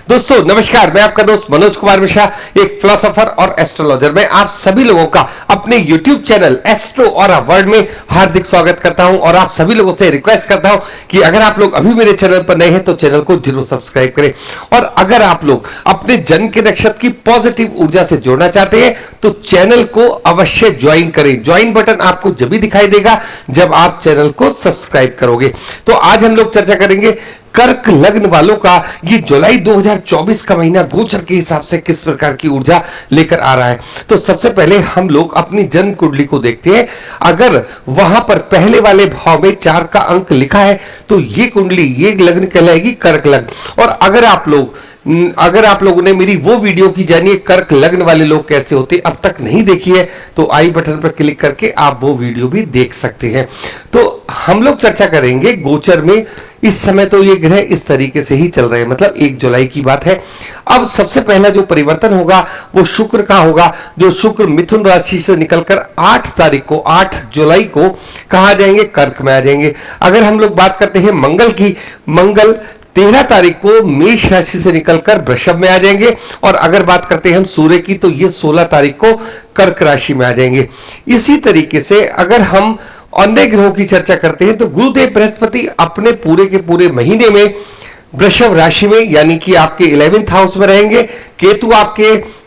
दोस्तों नमस्कार, मैं आपका दोस्त मनोज कुमार मिश्रा, एक फिलोसोफर और एस्ट्रोलॉजर। मैं आप सभी लोगों का अपने YouTube चैनल एस्ट्रो और वर्ल्ड में हार्दिक स्वागत करता हूं और आप सभी लोगों से रिक्वेस्ट करता हूं कि अगर आप लोग अभी मेरे चैनल पर नए हैं तो चैनल को जरूर सब्सक्राइब करें। और अगर आप लोग अपने जन्म के नक्षत्र की पॉजिटिव ऊर्जा से जोड़ना चाहते हैं तो चैनल को अवश्य ज्वाइन करें। ज्वाइन बटन आपको जब भी दिखाई देगा जब आप चैनल को सब्सक्राइब करोगे। तो आज हम लोग चर्चा करेंगे कर्क लग्न वालों का ये जुलाई 2024 का महीना गोचर के हिसाब से किस प्रकार की ऊर्जा लेकर आ रहा है। तो सबसे पहले हम लोग अपनी जन्म कुंडली को देखते हैं। अगर वहां पर पहले वाले भाव में 4 का अंक लिखा है तो ये कुंडली, ये लग्न कहलाएगी कर्क लग्न। और अगर आप लोगों ने मेरी वो वीडियो की जानिए कर्क लग्न वाले लोग कैसे होते अब तक नहीं देखी है तो आई बटन पर क्लिक करके आप वो वीडियो भी देख सकते हैं। तो हम लोग चर्चा करेंगे गोचर में इस समय तो ये ग्रह इस तरीके से ही चल रहे हैं, मतलब 1 जुलाई की बात है। अब सबसे पहला जो परिवर्तन होगा वो शुक्र का होगा, जो शुक्र मिथुन राशि से निकलकर 8 तारीख को 8 जुलाई को कहा जाएंगे कर्क में आ जाएंगे। अगर हम लोग बात करते हैं मंगल की, मंगल 13 तारीख को मेष राशि से निकलकर वृषभ में आ जाएंगे। और अगर बात करते हैं हम सूर्य की तो ये 16 तारीख को कर्क राशि में आ जाएंगे। इसी तरीके से अगर हम अन्य ग्रहों की चर्चा करते हैं तो गुरुदेव बृहस्पति अपने पूरे के पूरे महीने में वृषभ राशि में यानी कि आपके 11th हाउस में रहेंगे। केतु आपके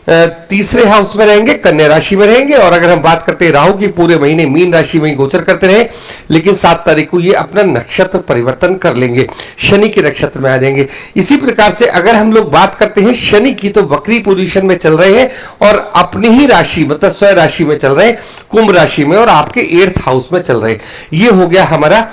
तीसरे हाउस में रहेंगे, कन्या राशि में रहेंगे। और अगर हम बात करते हैं राहु की पूरे महीने मीन राशि में गोचर करते रहे, लेकिन 7 तारीख को ये अपना नक्षत्र परिवर्तन कर लेंगे, शनि के नक्षत्र में आ जाएंगे। इसी प्रकार से अगर हम लोग बात करते हैं शनि की तो वक्री पोजीशन में चल रहे हैं और अपनी ही राशि मतलब स्वयं राशि में चल रहे हैं, कुंभ राशि में, और आपके 8th हाउस में चल रहे हैं। ये हो गया हमारा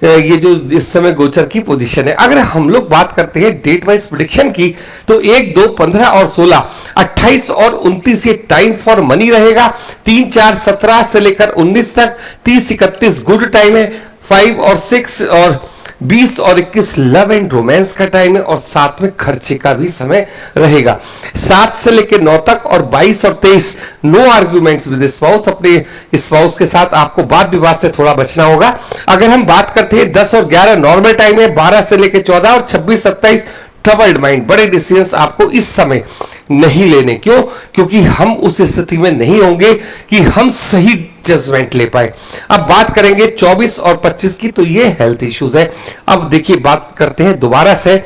ये जो इस समय गोचर की पोजीशन है। अगर हम लोग बात करते हैं डेट वाइज प्रेडिक्शन की तो 1, 2, 15 और 16, 28 और 29 ये टाइम फॉर मनी रहेगा। 3, 4, 17 से लेकर 19 तक, 30, 31 गुड टाइम है। 5 और 6 और 20 और 21 लव एंड रोमांस का टाइम है और साथ में खर्चे का भी समय रहेगा। 7 से लेकर 9 तक और 22 और 23 नो आर्ग्यूमेंट्स विद स्पाउस, अपने स्पाउस के साथ आपको वाद विवाद से थोड़ा बचना होगा। अगर हम बात करते हैं 10 और 11 नॉर्मल टाइम है। 12 से लेकर 14 और 26, 27 ट्रबल्ड माइंड, बड़े डिसीजंस आपको इस समय नहीं लेने। क्यों? क्योंकि हम उस स्थिति में नहीं होंगे कि हम सही जजमेंट ले पाए। अब बात करेंगे 24 और 25 की तो ये हेल्थ इश्यूज है। अब देखिए बात करते हैं दोबारा से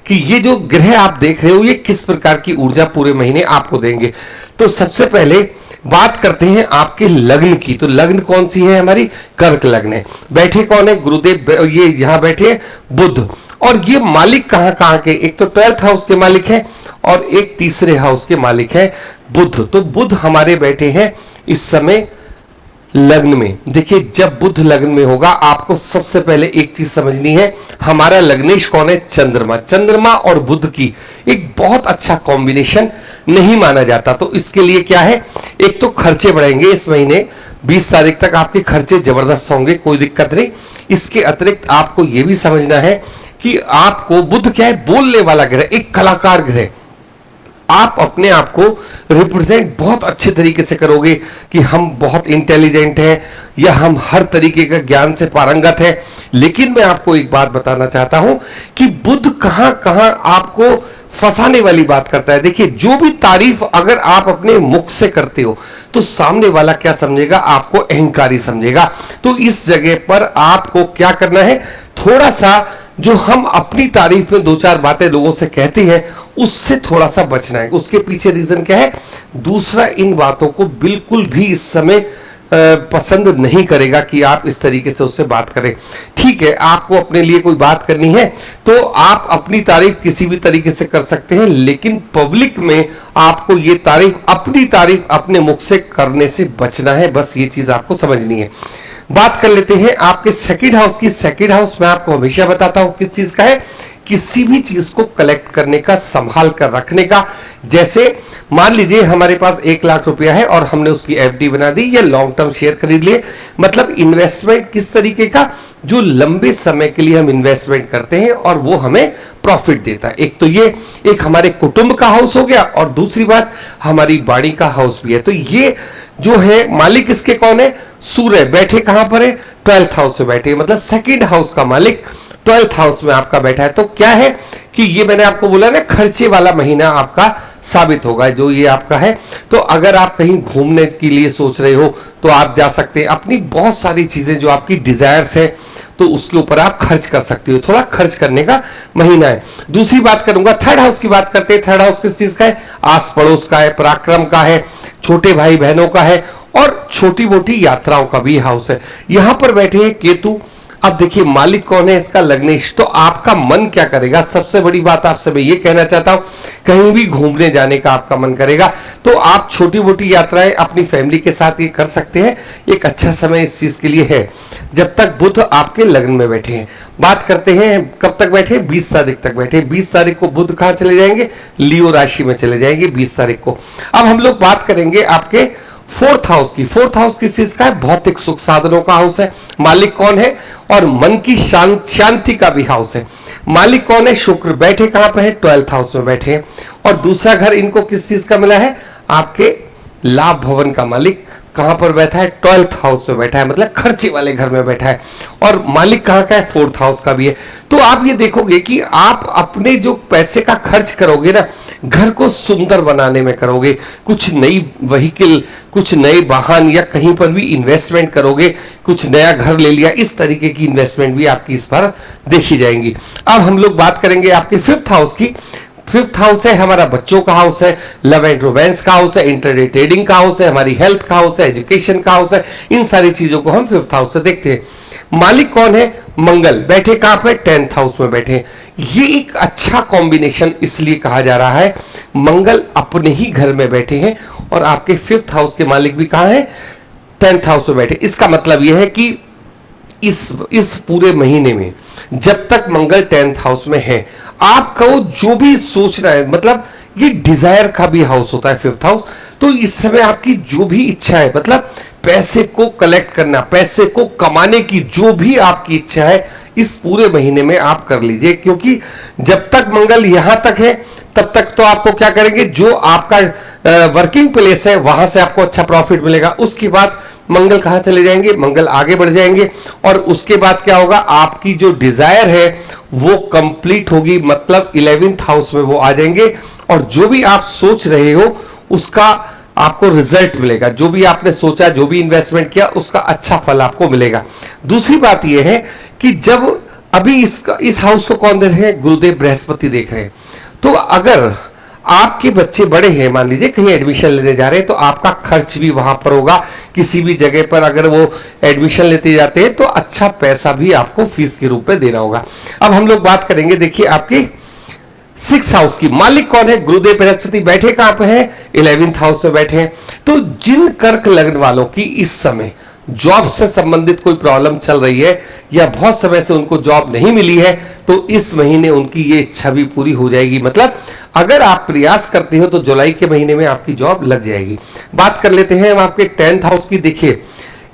कि ये जो ग्रह आप देख रहे हो ये किस प्रकार की ऊर्जा पूरे महीने आपको देंगे। तो सबसे पहले बात करते हैं आपके लग्न की। तो लग्न कौन सी है? हमारी कर्क लग्न है। बैठे कौन है? गुरुदेव, ये यहां बैठे हैं बुध। और ये मालिक कहां के? एक तो 12th हाउस के मालिक है और एक तीसरे हाउस के मालिक है बुध। तो बुध हमारे बैठे हैं इस समय लग्न में। देखिए जब बुध लग्न में होगा आपको सबसे पहले एक चीज समझनी है, हमारा लग्नेश कौन है? चंद्रमा। चंद्रमा और बुध की एक बहुत अच्छा कॉम्बिनेशन नहीं माना जाता। तो इसके लिए क्या है, एक तो खर्चे बढ़ेंगे इस महीने। 20 तारीख तक आपके खर्चे जबरदस्त होंगे, कोई दिक्कत नहीं। इसके अतिरिक्त आपको यह भी समझना है कि आपको बुध क्या है? बोलने वाला ग्रह, एक कलाकार ग्रह। आप अपने आप को रिप्रेजेंट बहुत अच्छे तरीके से करोगे कि हम बहुत इंटेलिजेंट हैं या हम हर तरीके का ज्ञान से पारंगत हैं। लेकिन मैं आपको एक बात बताना चाहता हूं कि बुध कहां कहां आपको फंसाने वाली बात करता है। देखिए जो भी तारीफ अगर आप अपने मुख से करते हो तो सामने वाला क्या समझेगा? आपको अहंकारी समझेगा। तो इस जगह पर आपको क्या करना है, थोड़ा सा जो हम अपनी तारीफ में 2-4 बातें लोगों से कहते हैं उससे थोड़ा सा बचना है। उसके पीछे रीजन क्या है? दूसरा इन बातों को बिल्कुल भी इस समय पसंद नहीं करेगा कि आप इस तरीके से उससे बात करें। ठीक है, आपको अपने लिए कोई बात करनी है तो आप अपनी तारीफ किसी भी तरीके से कर सकते हैं, लेकिन पब्लिक में आपको ये अपनी तारीफ अपने मुख से करने से बचना है। बस ये चीज आपको समझनी है। बात कर लेते हैं आपके सेकंड हाउस की। सेकंड हाउस मैं आपको हमेशा बताता हूं किस चीज का है, किसी भी चीज को कलेक्ट करने का, संभाल कर रखने का। जैसे मान लीजिए हमारे पास 1 लाख रुपया है और हमने उसकी एफडी बना दी या लॉन्ग टर्म शेयर खरीद लिए। मतलब इन्वेस्टमेंट किस तरीके का, जो लंबे समय के लिए हम इन्वेस्टमेंट करते हैं और वो हमें प्रॉफिट देता है। एक तो ये एक हमारे कुटुंब का हाउस हो गया और दूसरी बात हमारी बाड़ी का हाउस भी है। तो ये जो है मालिक इसके कौन है? सूर्य। बैठे कहां पर है? 12th हाउस से बैठे, मतलब सेकंड हाउस का मालिक 12th हाउस में आपका बैठा है। तो क्या है कि ये मैंने आपको बोला ना, खर्चे वाला महीना आपका साबित होगा जो ये आपका है। तो अगर आप कहीं घूमने के लिए सोच रहे हो तो आप जा सकते हैं। अपनी बहुत सारी चीजें जो आपकी डिजायर्स है तो उसके ऊपर आप खर्च कर सकते हो। थोड़ा खर्च करने का महीना है। दूसरी बात करूंगा, थर्ड हाउस की बात करते हैं। थर्ड हाउस किस चीज का है? आस पड़ोस का है, पराक्रम का है, छोटे भाई बहनों का है और छोटी मोटी यात्राओं का भी हाउस है। यहां पर बैठे हैं केतु। अब देखिए मालिक कौन है इसका? लग्नेश। तो आपका मन क्या करेगा? सबसे बड़ी बात आपसे मैं ये कहना चाहता हूं, कहीं भी घूमने जाने का आपका मन करेगा तो आप छोटी मोटी यात्राएं अपनी फैमिली के साथ ये कर सकते हैं। एक अच्छा समय इस चीज के लिए है जब तक बुध आपके लग्न में बैठे हैं। बात करते हैं कब तक बैठे? 20 तारीख तक बैठे। 20 तारीख को बुध कहां चले जाएंगे? लियो राशि में चले जाएंगे 20 तारीख को। अब हम लोग बात करेंगे आपके फोर्थ हाउस की। फोर्थ हाउस किस चीज का है? भौतिक सुख साधनों का हाउस है। मालिक कौन है? और मन की शांति का भी हाउस है। मालिक कौन है? शुक्र। बैठे कहां पे है? 12th हाउस में बैठे हैं। और दूसरा घर इनको किस चीज का मिला है? आपके लाभ भवन का मालिक कहां पर बैठा है? 12th हाउस में बैठा है, मतलब खर्चे वाले घर में बैठा है। और मालिक कहां का है? 4th हाउस का भी है। तो आप ये देखोगे कि आप अपने जो पैसे का खर्च करोगे ना, घर को सुंदर बनाने में करोगे, कुछ नई व्हीकल, कुछ नए वाहन या कहीं पर भी इन्वेस्टमेंट करोगे, कुछ नया घर ले लिया, इस तरीके की इन्वेस्टमेंट भी आपकी इस बार देखी जाएंगी। अब हम लोग बात करेंगे आपके 5th हाउस की। 5th हाउस है हमारा बच्चों का हाउस है, लव एंड रोमांस का हाउस है, इंटरडे ट्रेडिंग का हाउस है, हमारी हेल्थ का हाउस है, एजुकेशन का हाउस है। इन सारी चीजों को हम 5th हाउस से देखते हैं। मालिक कौन है? मंगल। बैठे कहां पे? 10th हाउस में बैठे हैं। ये एक अच्छा कॉम्बिनेशन इसलिए कहा जा रहा है, मंगल अपने ही घर में बैठे हैं और आपके 5th हाउस के मालिक भी कहां है? 10th हाउस में बैठे। इसका मतलब यह है कि इस पूरे महीने में जब तक मंगल 10th हाउस में है, आपको जो भी सोचना है, मतलब ये डिजायर का भी हाउस होता है 5th हाउस। तो इस समय आपकी जो भी इच्छा है, मतलब पैसे को कलेक्ट करना, पैसे को कमाने की जो भी आपकी इच्छा है, इस पूरे महीने में आप कर लीजिए। क्योंकि जब तक मंगल यहां तक है तब तक तो आपको क्या करेंगे, जो आपका वर्किंग प्लेस है वहां से आपको अच्छा प्रॉफिट मिलेगा। उसके बाद मंगल कहां चले जाएंगे? मंगल आगे बढ़ जाएंगे और उसके बाद क्या होगा? आपकी जो डिजायर है वो कंप्लीट होगी, मतलब 11th हाउस में वो आ जाएंगे और जो भी आप सोच रहे हो उसका आपको रिजल्ट मिलेगा। जो भी आपने सोचा, जो भी इन्वेस्टमेंट किया, उसका अच्छा फल आपको मिलेगा। दूसरी बात यह है कि जब अभी इस हाउस को कौन देख रहे हैं? गुरुदेव बृहस्पति देख रहे हैं। तो अगर आपके बच्चे बड़े हैं, मान लीजिए कहीं एडमिशन लेने जा रहे हैं, तो आपका खर्च भी वहां पर होगा। किसी भी जगह पर अगर वो एडमिशन लेते जाते हैं तो अच्छा पैसा भी आपको फीस के रूप में देना होगा। अब हम लोग बात करेंगे, देखिए आपकी 6th हाउस की। मालिक कौन है? गुरुदेव बृहस्पति। बैठे कहां पे हैं? 11th हाउस में बैठे हैं। तो जिन कर्क लग्न वालों की इस समय जॉब से संबंधित कोई प्रॉब्लम चल रही है या बहुत समय से उनको जॉब नहीं मिली है, तो इस महीने उनकी ये इच्छा भी पूरी हो जाएगी। मतलब अगर आप प्रयास करते हो तो जुलाई के महीने में आपकी जॉब लग जाएगी। बात कर लेते हैं हम आपके 10th हाउस की। देखिए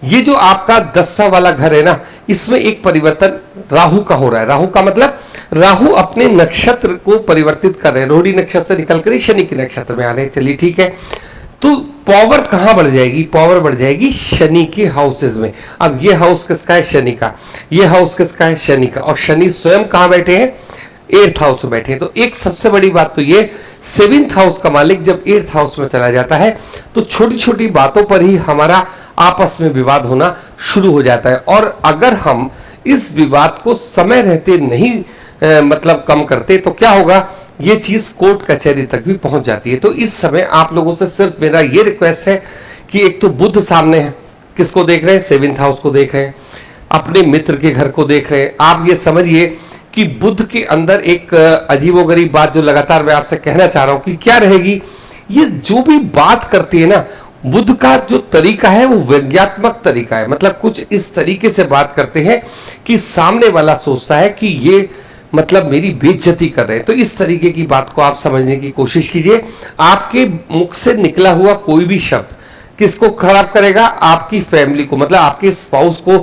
ये जो आपका 10वां वाला घर है ना, इसमें एक परिवर्तन राहु का हो रहा है। राहु का मतलब राहु अपने नक्षत्र को परिवर्तित कर रहे हैं। रोहिणी नक्षत्र से निकल कर शनि के नक्षत्र में आ रहे हैं। चलिए ठीक है, तो पावर कहां बढ़ जाएगी? पावर बढ़ जाएगी शनि के हाउसेस में। अब ये हाउस किसका है? शनि का। ये हाउस किसका है? शनि का। और शनि स्वयं कहां बैठे हैं? 8th हाउस में बैठे हैं। तो एक सबसे बड़ी बात तो ये, 7th हाउस का मालिक जब 8th हाउस में चला जाता है तो छोटी छोटी बातों पर ही हमारा आपस में विवाद होना शुरू हो जाता है। और अगर हम इस विवाद को समय रहते नहीं मतलब कम करते तो क्या होगा? ये चीज कोर्ट कचहरी तक भी पहुंच जाती है। तो इस समय आप लोगों से सिर्फ मेरा ये रिक्वेस्ट है कि एक तो बुध सामने है, किसको देख रहे हैं? 7th हाउस को देख रहे हैं, अपने मित्र के घर को देख रहे हैं। आप ये समझिए कि बुध के अंदर एक अजीबोगरीब बात जो लगातार मैं आपसे कहना चाह रहा हूं कि क्या रहेगी, ये जो भी बात करती है ना, बुध का जो तरीका है वो व्यंग्यात्मक तरीका है। मतलब कुछ इस तरीके से बात करते हैं कि सामने वाला सोचता है कि ये मतलब मेरी बेइज्जती कर रहे हैं। तो इस तरीके की बात को आप समझने की कोशिश कीजिए। आपके मुख से निकला हुआ कोई भी शब्द किसको खराब करेगा? आपकी फैमिली को, मतलब आपके स्पाउस को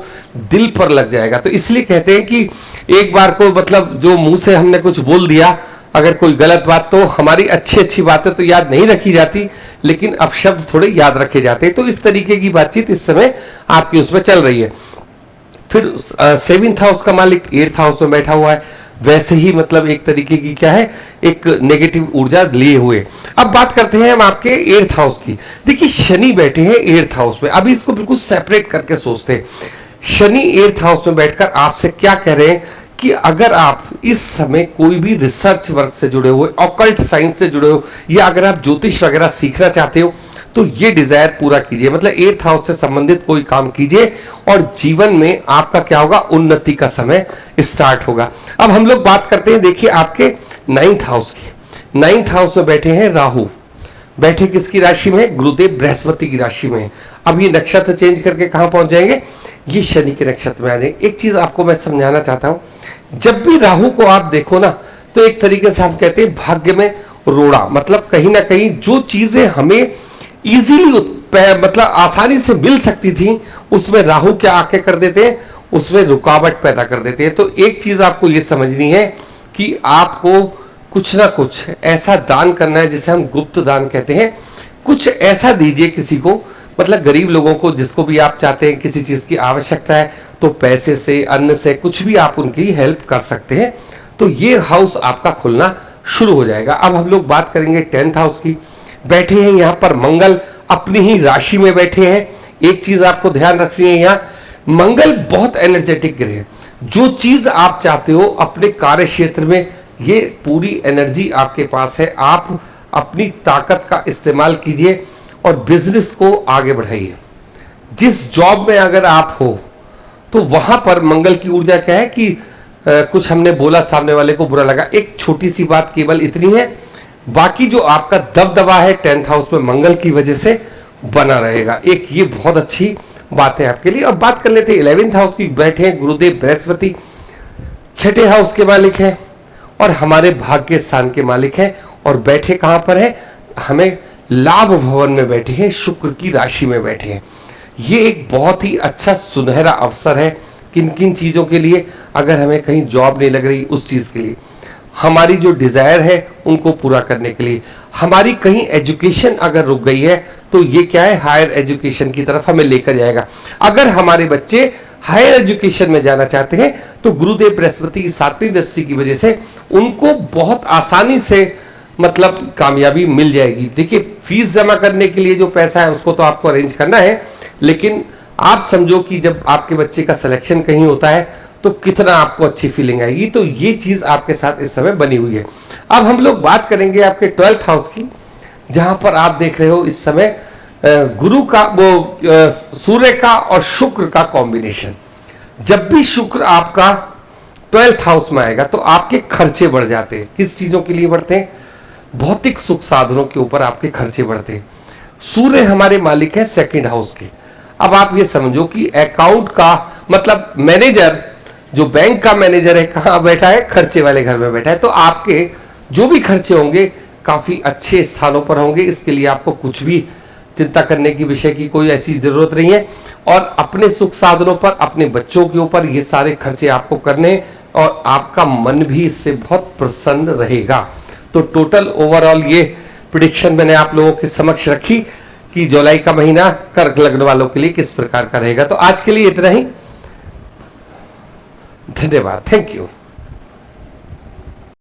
दिल पर लग जाएगा। तो इसलिए कहते हैं कि एक बार को मतलब जो मुंह से हमने कुछ बोल दिया, अगर कोई गलत बात, तो हमारी अच्छी अच्छी बातें तो याद नहीं रखी जाती, लेकिन अब शब्द थोड़े याद रखे जाते हैं। तो इस तरीके की बातचीत इस समय आपकी उसमें चल रही है। फिर 7th हाउस का मालिक 8th हाउस में बैठा हुआ है, वैसे ही मतलब एक तरीके की क्या है, एक नेगेटिव ऊर्जा लिए हुए। अब बात करते हैं हम आपके 8th हाउस की। देखिए शनि बैठे हैं 8th हाउस में, अभी इसको बिल्कुल सेपरेट करके सोचते हैं। शनि 8th हाउस में बैठकर आपसे क्या कह रहे हैं कि अगर आप इस समय कोई भी रिसर्च वर्क से जुड़े हुए, ऑकल्ट साइंस से जुड़े हो, या अगर आप ज्योतिष वगैरह सीखना चाहते हो तो ये डिजायर पूरा कीजिए, मतलब 8th हाउस से संबंधित कोई काम कीजिए और जीवन में आपका क्या होगा, उन्नति का समय स्टार्ट होगा। अब हम लोग बात करते हैं, देखिए आपके 9th हाउस की। 9th हाउस में बैठे हैं राहु, बैठे किसकी राशि में, गुरुदेव बृहस्पति की राशि में। अब ये नक्षत्र चेंज करके कहां पहुंच जाएंगे, ये शनि के नक्षत्र में आ जाएंगे। एक चीज आपको मैं समझाना चाहता हूं, जब भी राहु को आप देखो ना, तो एक तरीके से हम कहते हैं भाग्य में रोड़ा, मतलब कहीं ना कहीं जो चीजें हमें इजीली मतलब आसानी से मिल सकती थी, उसमें राहु क्या आके कर देते हैं, उसमें रुकावट पैदा कर देते हैं। तो एक चीज आपको ये समझनी है कि आपको कुछ ना कुछ ऐसा दान करना है, जिसे हम गुप्त दान कहते हैं। कुछ ऐसा दीजिए किसी को, मतलब गरीब लोगों को, जिसको भी आप चाहते हैं किसी चीज की आवश्यकता है, तो पैसे से, अन्न से, कुछ भी आप उनकी हेल्प कर सकते हैं। तो ये हाउस आपका खुलना शुरू हो जाएगा। अब हम लोग बात करेंगे 10th हाउस की। बैठे हैं यहाँ पर मंगल, अपनी ही राशि में बैठे हैं। एक चीज आपको ध्यान रखनी है, यहाँ मंगल बहुत एनर्जेटिक ग्रह है। जो चीज आप चाहते हो अपने कार्य क्षेत्र में, ये पूरी एनर्जी आपके पास है। आप अपनी ताकत का इस्तेमाल कीजिए और बिजनेस को आगे बढ़ाइए। जिस जॉब में अगर आप हो तो वहां पर मंगल की ऊर्जा क्या है कि कुछ हमने बोला सामने वाले को बुरा लगा, एक छोटी सी बात केवल इतनी है, बाकी जो आपका दबदबा है 10th हाउस में मंगल की वजह से बना रहेगा। एक ये बहुत अच्छी बात है आपके लिए। अब बात कर लेते हैं 11th हाउस की। बैठे हैं गुरुदेव बृहस्पति, 6ठे हाउस के मालिक हैं और हमारे भाग्य स्थान के मालिक हैं। और बैठे कहां पर है, हमें लाभ भवन में बैठे हैं, शुक्र की राशि में बैठे हैं। ये एक बहुत ही अच्छा सुनहरा अवसर है किन किन चीजों के लिए, अगर हमें कहीं जॉब नहीं लग रही उस चीज के लिए, हमारी जो डिजायर है उनको पूरा करने के लिए, हमारी कहीं एजुकेशन अगर रुक गई है तो ये क्या है, हायर एजुकेशन की तरफ हमें लेकर जाएगा। अगर हमारे बच्चे हायर एजुकेशन में जाना चाहते हैं तो गुरुदेव बृहस्पति की 7वीं दृष्टि की वजह से उनको बहुत आसानी से मतलब कामयाबी मिल जाएगी। देखिए फीस जमा करने के लिए जो पैसा है उसको तो आपको अरेंज करना है, लेकिन आप समझो कि जब आपके बच्चे का सिलेक्शन कहीं होता है तो कितना आपको अच्छी फीलिंग आएगी। तो ये चीज आपके साथ इस समय बनी हुई है। अब हम लोग बात करेंगे आपके 12th हाउस की, जहां पर आप देख रहे हो इस समय गुरु का, वो सूर्य का और शुक्र का कॉम्बिनेशन। जब भी शुक्र आपका 12th हाउस में आएगा तो आपके खर्चे बढ़ जाते हैं। किस चीजों के लिए बढ़ते हैं, भौतिक सुख साधनों के ऊपर आपके खर्चे बढ़ते हैं। सूर्य हमारे मालिक है 2nd हाउस के। अब आप ये समझो कि अकाउंट का मतलब मैनेजर, जो बैंक का मैनेजर है, कहां बैठा है, खर्चे वाले घर में बैठा है। तो आपके जो भी खर्चे होंगे काफी अच्छे स्थानों पर होंगे। इसके लिए आपको कुछ भी चिंता करने की विषय की कोई ऐसी जरूरत नहीं है। और अपने सुख साधनों पर, अपने बच्चों के ऊपर ये सारे खर्चे आपको करने, और आपका मन भी इससे बहुत प्रसन्न रहेगा। तो टोटल ओवरऑल ये प्रेडिक्शन मैंने आप लोगों के समक्ष रखी कि जुलाई का महीना कर्क लग्न वालों के लिए किस प्रकार का रहेगा। तो आज के लिए इतना ही, धन्यवाद, थैंक यू।